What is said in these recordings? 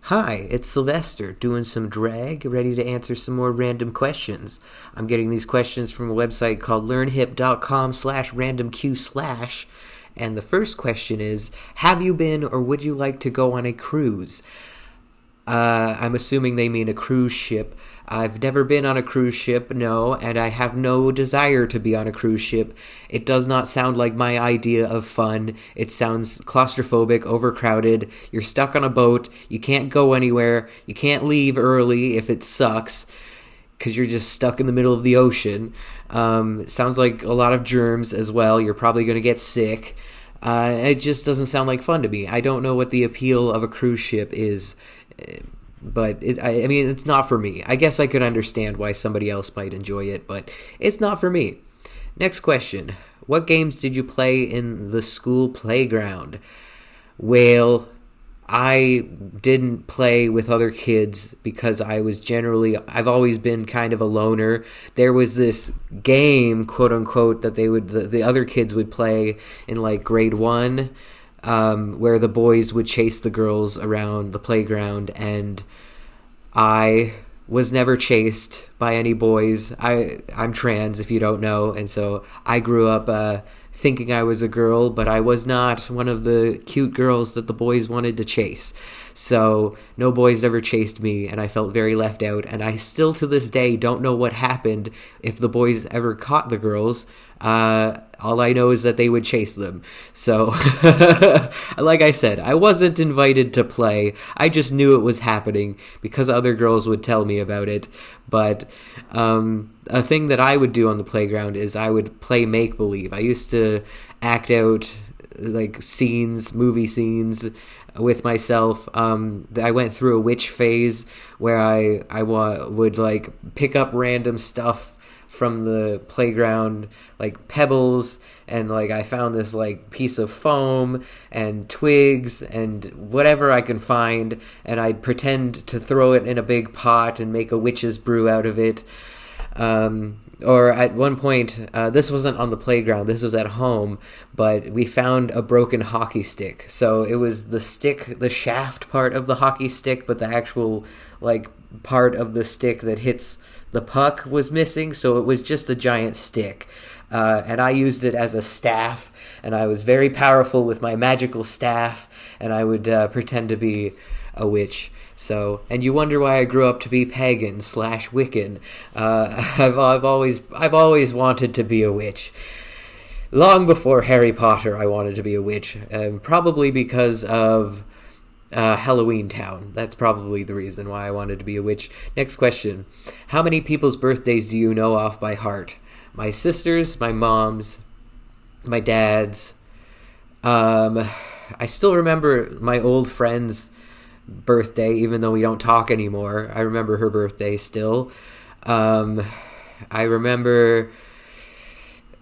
Hi, it's Sylvester, doing some drag, ready to answer some more random questions. I'm getting these questions from a website called learnhip.com/randomq/, and the first question is, have you been or would you like to go on a cruise? I'm assuming they mean a cruise ship. I've never been on a cruise ship, no, and I have no desire to be on a cruise ship. It does not sound like my idea of fun. It sounds claustrophobic, overcrowded. You're stuck on a boat. You can't go anywhere. You can't leave early if it sucks because you're just stuck in the middle of the ocean. It sounds like a lot of germs as well. You're probably going to get sick. It just doesn't sound like fun to me. I don't know what the appeal of a cruise ship is, but I mean, it's not for me. I guess I could understand why somebody else might enjoy it, but it's not for me. Next question. What games did you play in the school playground? Well, I didn't play with other kids because I've always been kind of a loner. There was this game, quote unquote, that the other kids would play in like grade 1, where the boys would chase the girls around the playground, and I was never chased by any boys. I'm trans, if you don't know, and so I grew up thinking I was a girl, but I was not one of the cute girls that the boys wanted to chase. So no boys ever chased me, and I felt very left out, and I still to this day don't know what happened if the boys ever caught the girls. All I know is that they would chase them. So, like I said, I wasn't invited to play. I just knew it was happening because other girls would tell me about it. But a thing that I would do on the playground is I would play make-believe. I used to act out like movie scenes with myself. I went through a witch phase where I would like pick up random stuff from the playground, like pebbles, and like I found this like piece of foam and twigs and whatever I can find, and I'd pretend to throw it in a big pot and make a witch's brew out of it. Or at one point, this wasn't on the playground, this was at home, but we found a broken hockey stick. So it was the shaft part of the hockey stick, but the actual like part of the stick that hits the puck was missing, so it was just a giant stick. And I used it as a staff, and I was very powerful with my magical staff, and I would pretend to be a witch. So, and you wonder why I grew up to be pagan/Wiccan. I've always wanted to be a witch. Long before Harry Potter, I wanted to be a witch, probably because of Halloween Town. That's probably the reason why I wanted to be a witch. Next question. How many people's birthdays do you know off by heart? My sister's, my mom's, my dad's. I still remember my old friend's birthday, even though we don't talk anymore. I remember her birthday still. I remember...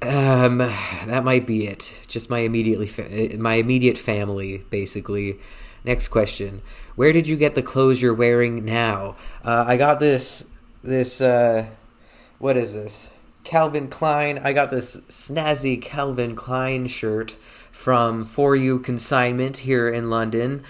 that might be it. Just my immediate family, basically. Next question. Where did you get the clothes you're wearing now? I got this, what is this? Calvin Klein. I got this snazzy Calvin Klein shirt from For You Consignment here in London.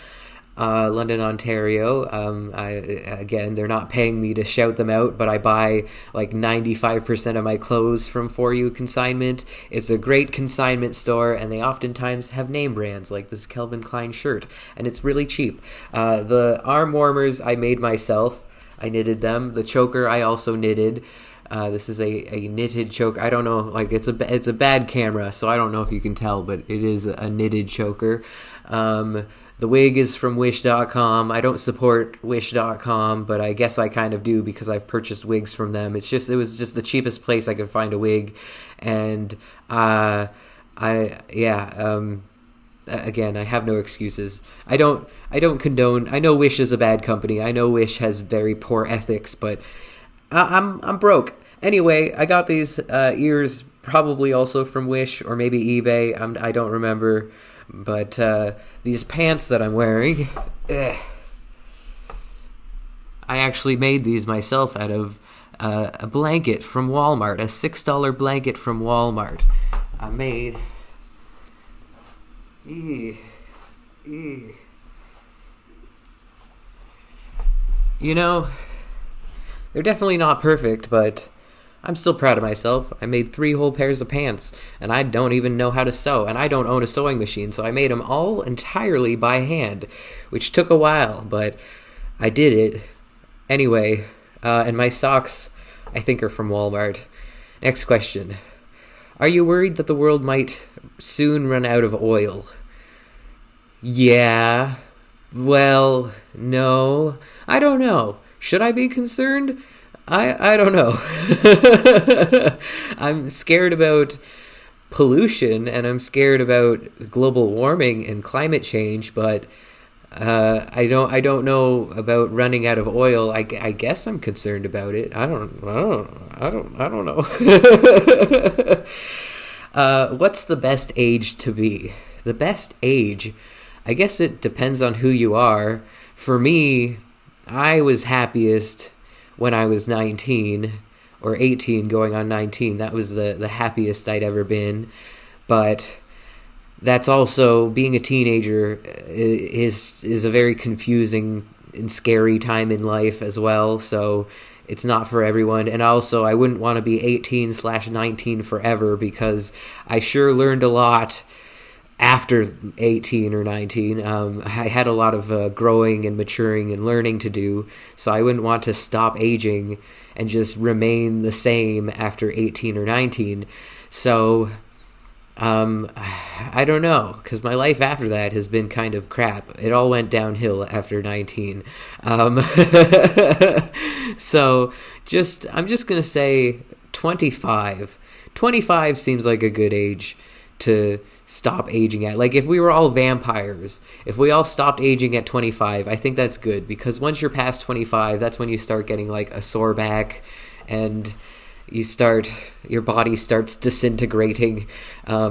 London, Ontario. Again, they're not paying me to shout them out, but I buy like 95% of my clothes from For You Consignment. It's a great consignment store, and they oftentimes have name brands like this Calvin Klein shirt, and it's really cheap. The arm warmers I made myself. I knitted them. The choker I also knitted. This is a knitted choker. I don't know, like it's a bad camera, so I don't know if you can tell, but it is a knitted choker. The wig is from Wish.com. I don't support Wish.com, but I guess I kind of do because I've purchased wigs from them. It was just the cheapest place I could find a wig, and again, I have no excuses. I don't condone. I know Wish is a bad company. I know Wish has very poor ethics, but I'm broke. Anyway, I got these ears probably also from Wish or maybe eBay. I don't remember. But these pants that I'm wearing, I actually made these myself out of a blanket from Walmart, a $6 blanket from Walmart. I made... You know, they're definitely not perfect, but I'm still proud of myself. I made 3 whole pairs of pants, and I don't even know how to sew, and I don't own a sewing machine, so I made them all entirely by hand, which took a while, but I did it. Anyway, and my socks, I think, are from Walmart. Next question. Are you worried that the world might soon run out of oil? Yeah. Well, no. I don't know. Should I be concerned? I don't know. I'm scared about pollution and I'm scared about global warming and climate change, but I don't know about running out of oil. I guess I'm concerned about it. I don't know. What's the best age to be? The best age, I guess it depends on who you are. For me, I was happiest when I was 19 or 18 going on 19. That was the happiest I'd ever been. But that's also, being a teenager is a very confusing and scary time in life as well. So it's not for everyone. And also, I wouldn't want to be 18/19 forever, because I sure learned a lot after 18 or 19. I had a lot of growing and maturing and learning to do, so I wouldn't want to stop aging and just remain the same after 18 or 19. So I don't know, because my life after that has been kind of crap. It all went downhill after 19. So I'm just going to say 25. 25 seems like a good age to stop aging at. Like, if we were all vampires, if we all stopped aging at 25, I think that's good, because once you're past 25, that's when you start getting like a sore back, and your body starts disintegrating. I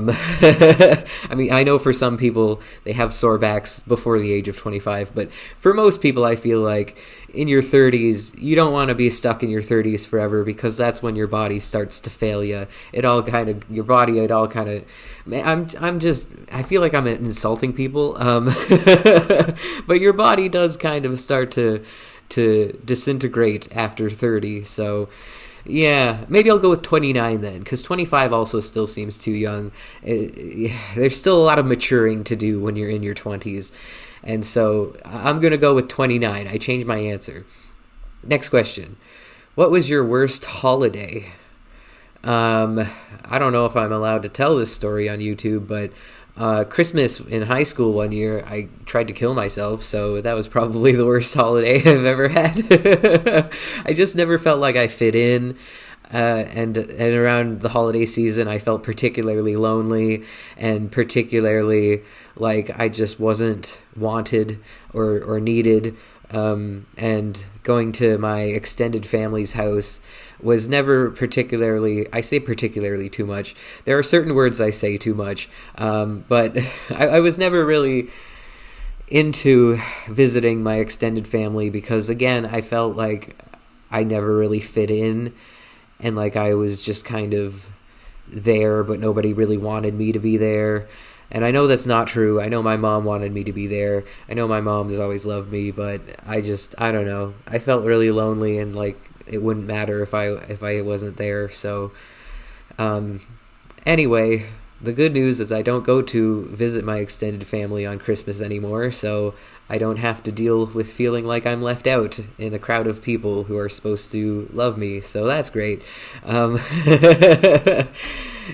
mean, I know for some people they have sore backs before the age of 25, but for most people, I feel like in your 30s, you don't want to be stuck in your 30s forever, because that's when your body starts to fail you. I feel like I'm insulting people, but your body does kind of start to disintegrate after 30, so yeah, maybe I'll go with 29 then, because 25 also still seems too young. There's still a lot of maturing to do when you're in your 20s, and so I'm going to go with 29. I changed my answer. Next question. What was your worst holiday? I don't know if I'm allowed to tell this story on YouTube, but Christmas in high school one year, I tried to kill myself, so that was probably the worst holiday I've ever had. I just never felt like I fit in, and around the holiday season, I felt particularly lonely, and particularly like I just wasn't wanted or needed. And going to my extended family's house was never particularly, I say particularly too much. There are certain words I say too much, but I was never really into visiting my extended family, because again, I felt like I never really fit in, and like I was just kind of there, but nobody really wanted me to be there. And I know that's not true. I know my mom wanted me to be there. I know my mom has always loved me, but I don't know. I felt really lonely, and like it wouldn't matter if I wasn't there. So anyway, the good news is I don't go to visit my extended family on Christmas anymore, so I don't have to deal with feeling like I'm left out in a crowd of people who are supposed to love me. So that's great.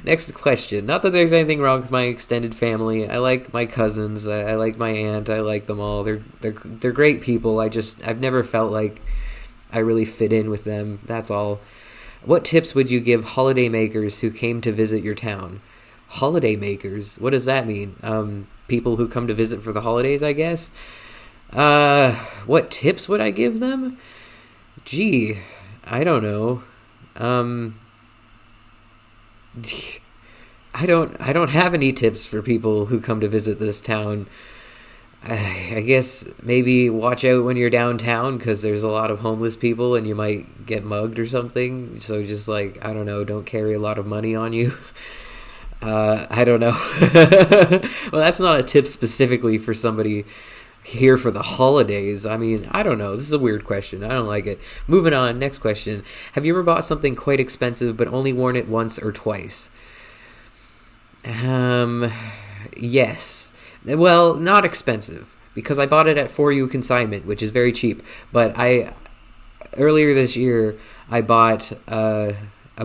Next question. Not that there's anything wrong with my extended family. I like my cousins. I like my aunt. I like them all. They're great people. I've never felt like I really fit in with them. That's all. What tips would you give holiday makers who came to visit your town? Holiday makers? What does that mean? People who come to visit for the holidays, I guess? What tips would I give them? Gee, I don't know. I don't have any tips for people who come to visit this town. I guess maybe watch out when you're downtown, because there's a lot of homeless people and you might get mugged or something. So just like, I don't know, don't carry a lot of money on you. I don't know. Well, that's not a tip specifically for somebody here for the holidays. I mean, I don't know. This is a weird question. I don't like it. Moving on. Next question. Have you ever bought something quite expensive but only worn it once or twice? Yes. Well, not expensive, because I bought it at For You consignment, which is very cheap. But earlier this year, I bought a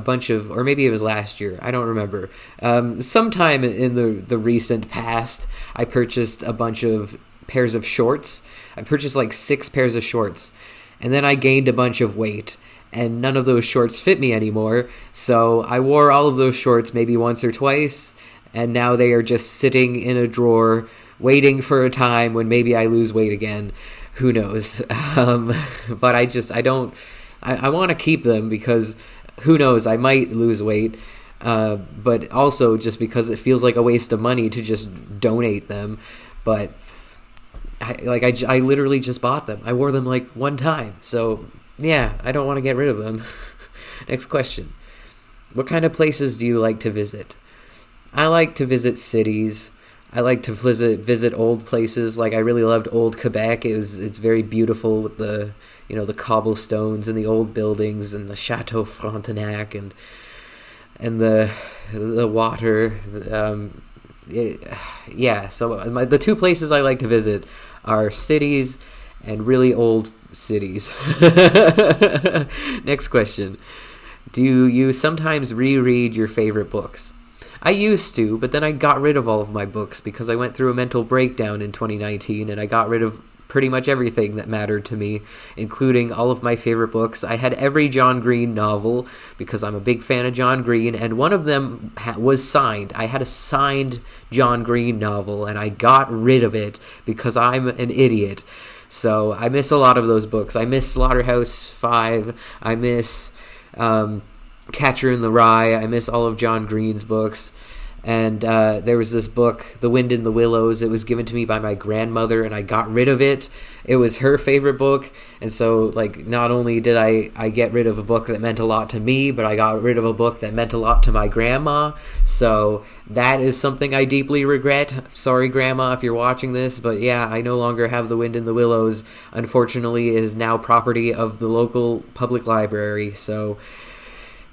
bunch of, or maybe it was last year, I don't remember. Sometime in the recent past, I purchased a bunch of pairs of shorts. I purchased like 6 pairs of shorts, and then I gained a bunch of weight, and none of those shorts fit me anymore. So I wore all of those shorts maybe once or twice, and now they are just sitting in a drawer waiting for a time when maybe I lose weight again. Who knows? But I want to keep them because who knows, I might lose weight. But also just because it feels like a waste of money to just donate them. But I literally just bought them. I wore them like one time. So yeah, I don't want to get rid of them. Next question. What kind of places do you like to visit? I like to visit cities. I like to visit old places. Like, I really loved Old Quebec. It's very beautiful with the cobblestones and the old buildings and the Chateau Frontenac and the water. So the 2 places I like to visit are cities and really old cities. Next question. Do you sometimes reread your favorite books? I used to, but then I got rid of all of my books because I went through a mental breakdown in 2019, and I got rid of pretty much everything that mattered to me, including all of my favorite books. I had every John Green novel because I'm a big fan of John Green, and one of them was signed. I had a signed John Green novel, and I got rid of it because I'm an idiot. So I miss a lot of those books. I miss Slaughterhouse-Five. I miss Catcher in the Rye. I miss all of John Green's books. And there was this book, The Wind in the Willows. It was given to me by my grandmother, and I got rid of it. It was her favorite book. And so, not only did I get rid of a book that meant a lot to me, but I got rid of a book that meant a lot to my grandma. So that is something I deeply regret. Sorry, Grandma, if you're watching this. But yeah, I no longer have The Wind in the Willows. Unfortunately, it is now property of the local public library. So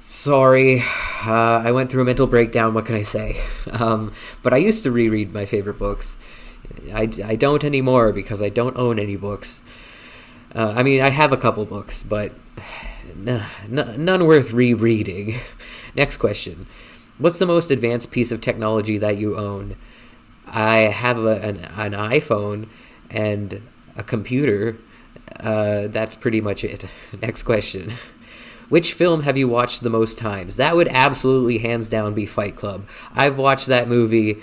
sorry, I went through a mental breakdown, what can I say? But I used to reread my favorite books. I don't anymore because I don't own any books. I have a couple books, but none worth rereading. Next question. What's the most advanced piece of technology that you own? I have an iPhone and a computer. That's pretty much it. Next question. Which film have you watched the most times? That would absolutely, hands down, be Fight Club. I've watched that movie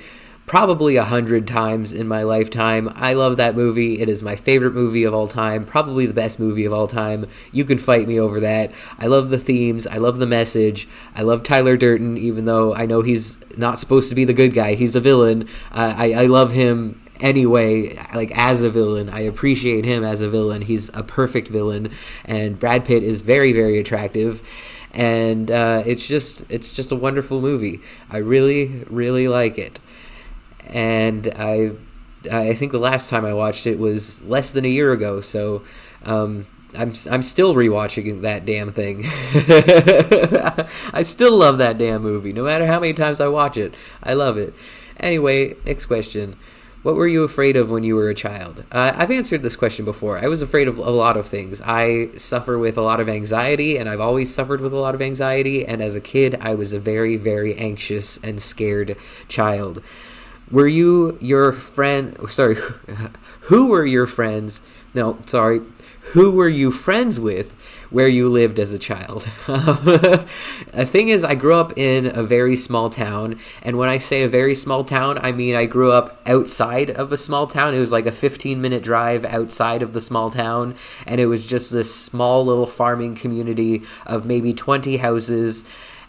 probably 100 times in my lifetime. I love that movie. It is my favorite movie of all time, probably the best movie of all time. You can fight me over that. I love the themes. I love the message. I love Tyler Durden, even though I know he's not supposed to be the good guy. He's a villain. I love him anyway, as a villain. I appreciate him as a villain. He's a perfect villain, and Brad Pitt is very, very attractive, and it's just a wonderful movie. I really, really like it, and I think the last time I watched it was less than a year ago, so I'm still rewatching that damn thing. I still love that damn movie, no matter how many times I watch it. I love it. Anyway, next question. What were you afraid of when you were a child? I've answered this question before. I was afraid of a lot of things. I suffer with a lot of anxiety, and I've always suffered with a lot of anxiety, and as a kid, I was a very, very anxious and scared child. Were you your friend... Sorry, who were your friends... No, sorry. Who were you friends with where you lived as a child? The thing is, I grew up in a very small town, and when I say a very small town, I mean I grew up outside of a small town. It was like a 15-minute drive outside of the small town, and it was just this small little farming community of maybe 20 houses,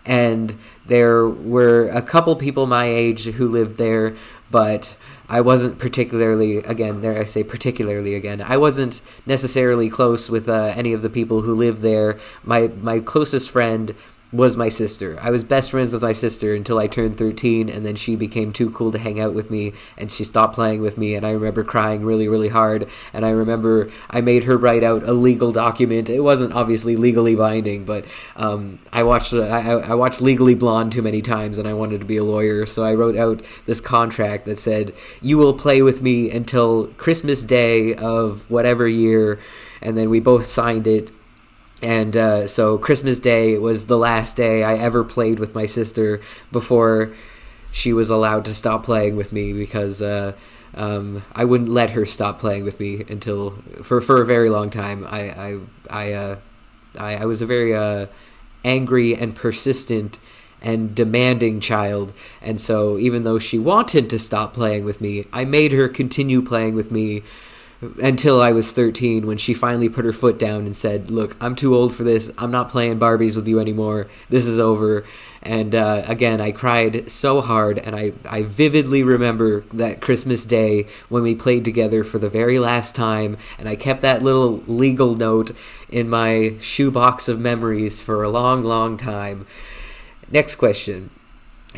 and there were a couple people my age who lived there, but I wasn't particularly, I wasn't necessarily close with any of the people who lived there. My closest friend was my sister. I was best friends with my sister until I turned 13, and then she became too cool to hang out with me, and she stopped playing with me, and I remember crying really, really hard, and I remember I made her write out a legal document. It wasn't obviously legally binding, but I watched Legally Blonde too many times, and I wanted to be a lawyer, so I wrote out this contract that said, you will play with me until Christmas Day of whatever year, and then we both signed it. And so Christmas Day was the last day I ever played with my sister before she was allowed to stop playing with me, because I wouldn't let her stop playing with me until for a very long time. I was a very angry and persistent and demanding child, and so even though she wanted to stop playing with me, I made her continue playing with me until I was 13, when she finally put her foot down and said, look, I'm too old for this. I'm not playing Barbies with you anymore. This is over. And again, I cried so hard, and I vividly remember that Christmas Day when we played together for the very last time, and I kept that little legal note in my shoebox of memories for a long, long time. Next question.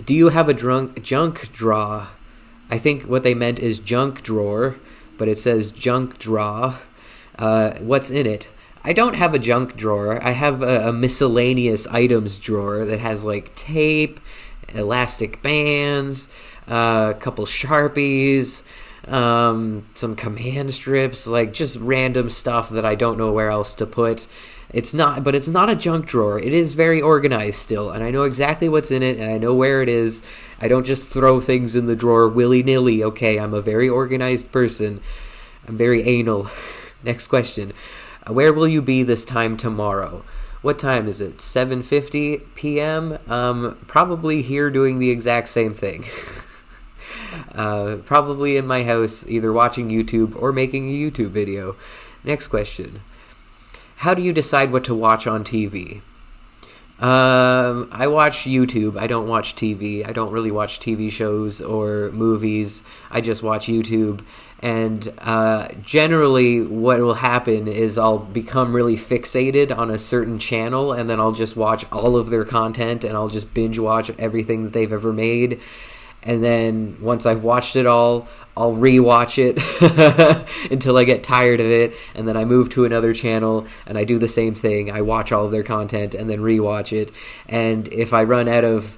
Do you have a junk drawer? I think what they meant is junk drawer, but it says junk drawer. What's in it? I don't have a junk drawer. I have a miscellaneous items drawer that has like tape, elastic bands, a couple Sharpies, some command strips, like just random stuff that I don't know where else to put. It's not a junk drawer. It is very organized still, and I know exactly what's in it, and I know where it is. I don't just throw things in the drawer willy-nilly, okay? I'm a very organized person. I'm very anal. Next question. Where will you be this time tomorrow? What time is it? 7:50 p.m.? Probably here doing the exact same thing. Probably in my house, either watching YouTube or making a YouTube video. Next question. How do you decide what to watch on TV? I watch YouTube. I don't watch TV. I don't really watch TV shows or movies. I just watch YouTube. And generally what will happen is I'll become really fixated on a certain channel, and then I'll just watch all of their content, and I'll just binge watch everything that they've ever made. And then once I've watched it all, I'll rewatch it until I get tired of it, and then I move to another channel and I do the same thing. I watch all of their content and then rewatch it. And if I run out of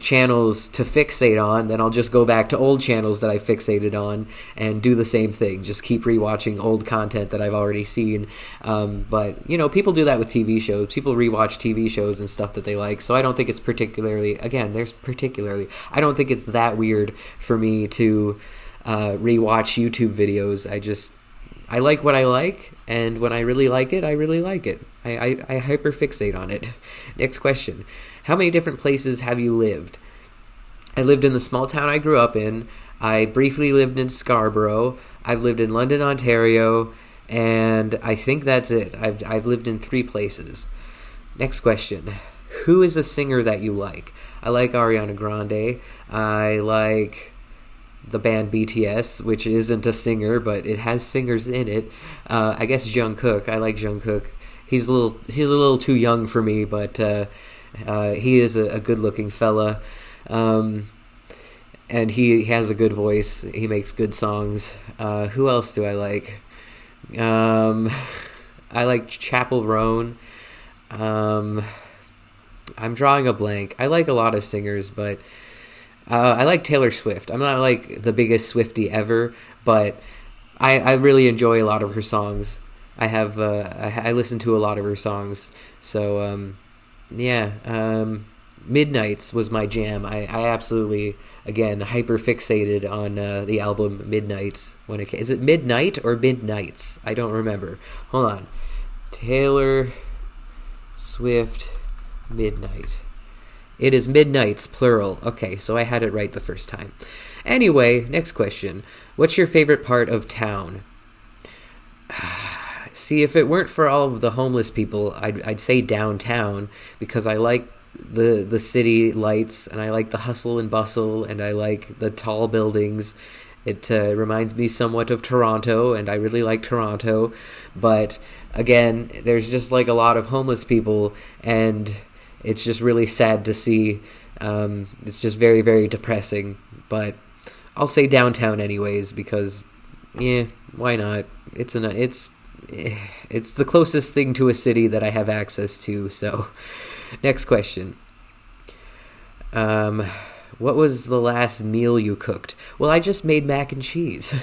channels to fixate on, then I'll just go back to old channels that I fixated on and do the same thing. Just keep rewatching old content that I've already seen. But, you know, people do that with TV shows. People rewatch TV shows and stuff that they like. So I don't think it's I don't think it's that weird for me to rewatch YouTube videos. I like what I like, and when I really like it, I really like it. I hyperfixate on it. Next question. How many different places have you lived? I lived in the small town I grew up in. I briefly lived in Scarborough. I've lived in London, Ontario, and I think that's it. I've lived in 3 places. Next question. Who is a singer that you like? I like Ariana Grande. I like the band BTS, which isn't a singer, but it has singers in it. I guess Jungkook. I like Jungkook. He's a little too young for me, but he is a good-looking fella, and he has a good voice. He makes good songs. Who else do I like? I like Chappell Roan. I'm drawing a blank. I like a lot of singers, but I like Taylor Swift. I'm not like the biggest Swiftie ever, but I really enjoy a lot of her songs. I listen to a lot of her songs, so Midnights was my jam. I absolutely, again, hyper fixated on the album Midnights when it came. Is it Midnight or Midnights? I don't remember. Hold on. Taylor Swift Midnight. It is Midnights, plural. Okay, so I had it right the first time. Anyway, next question. What's your favorite part of town? See, if it weren't for all of the homeless people, I'd say downtown, because I like the city lights, and I like the hustle and bustle, and I like the tall buildings. It reminds me somewhat of Toronto, and I really like Toronto. But again, there's just like a lot of homeless people, and it's just really sad to see. It's just very, very depressing. But I'll say downtown anyways because, yeah, why not? It's the closest thing to a city that I have access to. So, next question. What was the last meal you cooked? Well, I just made mac and cheese.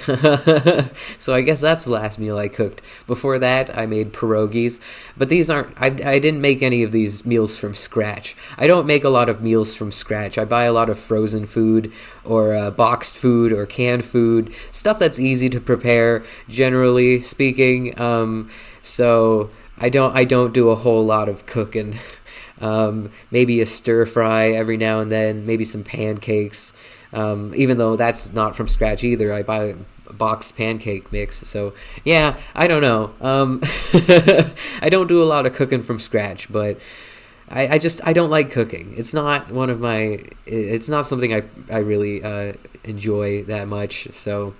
So I guess that's the last meal I cooked. Before that, I made pierogies. But these aren't... I didn't make any of these meals from scratch. I don't make a lot of meals from scratch. I buy a lot of frozen food or boxed food or canned food. Stuff that's easy to prepare, generally speaking. So I don't do a whole lot of cooking. Maybe a stir fry every now and then, maybe some pancakes, even though that's not from scratch either. I buy a boxed pancake mix. So yeah, I don't know. I don't do a lot of cooking from scratch, but I don't like cooking. It's not it's not something I really enjoy that much. So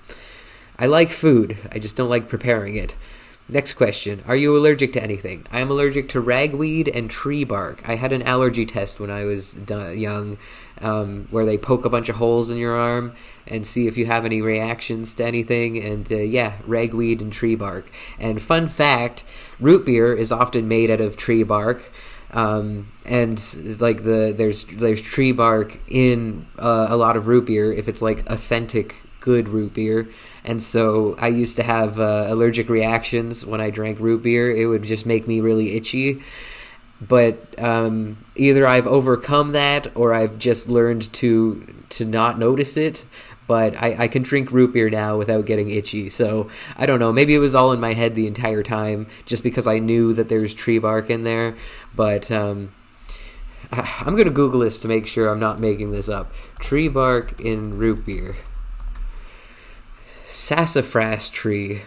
I like food. I just don't like preparing it. Next question. Are you allergic to anything? I am allergic to ragweed and tree bark. I had an allergy test when I was young, where they poke a bunch of holes in your arm and see if you have any reactions to anything. And yeah, ragweed and tree bark. And fun fact, root beer is often made out of tree bark. And like there's tree bark in a lot of root beer if it's like authentic good root beer. And so I used to have allergic reactions when I drank root beer. It would just make me really itchy. But either I've overcome that or I've just learned to not notice it. But I can drink root beer now without getting itchy. So I don't know. Maybe it was all in my head the entire time just because I knew that there's tree bark in there. But I'm going to Google this to make sure I'm not making this up. Tree bark in root beer. Sassafras tree.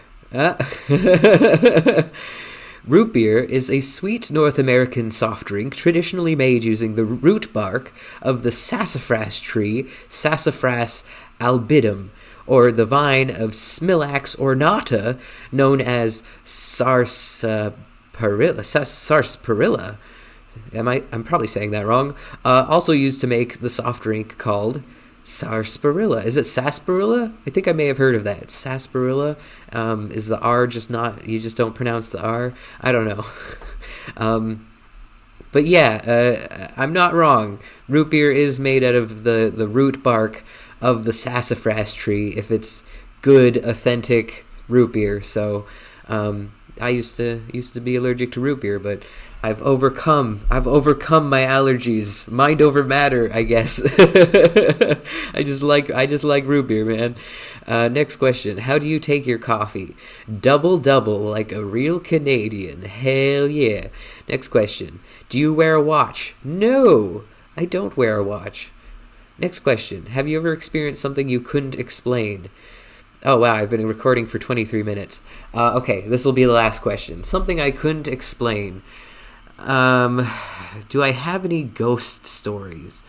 Root beer is a sweet North American soft drink traditionally made using the root bark of the sassafras tree, Sassafras albidum, or the vine of Smilax ornata, known as sarsaparilla. I'm probably saying that wrong. Also used to make the soft drink called sarsaparilla. Is it sarsaparilla? I think I may have heard of that. Sarsaparilla. Is the R just not... You just don't pronounce the R? I don't know. But yeah, I'm not wrong. Root beer is made out of the root bark of the sassafras tree if it's good, authentic root beer. So I used to be allergic to root beer, but I've overcome my allergies. Mind over matter, I guess. I just like root beer, man. Next question. How do you take your coffee? Double like a real Canadian. Hell yeah. Next question. Do you wear a watch? No, I don't wear a watch. Next question. Have you ever experienced something you couldn't explain? Oh, wow, I've been recording for 23 minutes. Okay, this will be the last question. Something I couldn't explain. Do I have any ghost stories?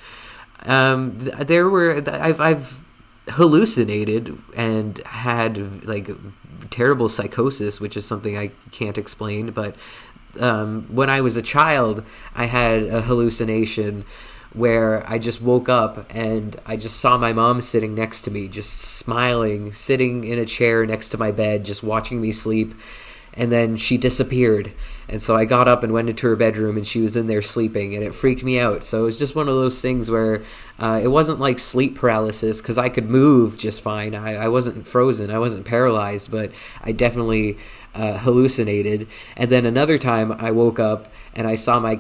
I've hallucinated and had like terrible psychosis, which is something I can't explain. But when I was a child, I had a hallucination where I just woke up and I just saw my mom sitting next to me, just smiling, sitting in a chair next to my bed, just watching me sleep. And then she disappeared. And so I got up and went into her bedroom and she was in there sleeping and it freaked me out. So it was just one of those things where it wasn't like sleep paralysis because I could move just fine. I wasn't frozen. I wasn't paralyzed, but I definitely hallucinated. And then another time I woke up and I saw my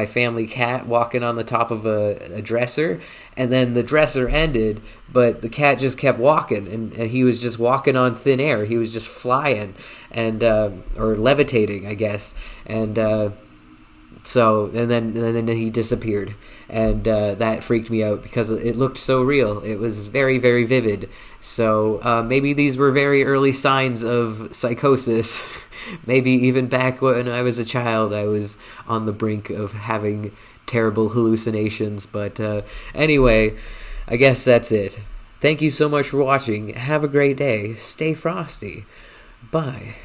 family cat, walking on the top of a dresser. And then the dresser ended, but the cat just kept walking, and he was just walking on thin air. He was just flying, and or levitating, I guess. And so then he disappeared, and that freaked me out because it looked so real. It was very, very vivid. So maybe these were very early signs of psychosis. Maybe even back when I was a child, I was on the brink of having terrible hallucinations. But anyway, I guess that's it. Thank you so much for watching. Have a great day. Stay frosty. Bye.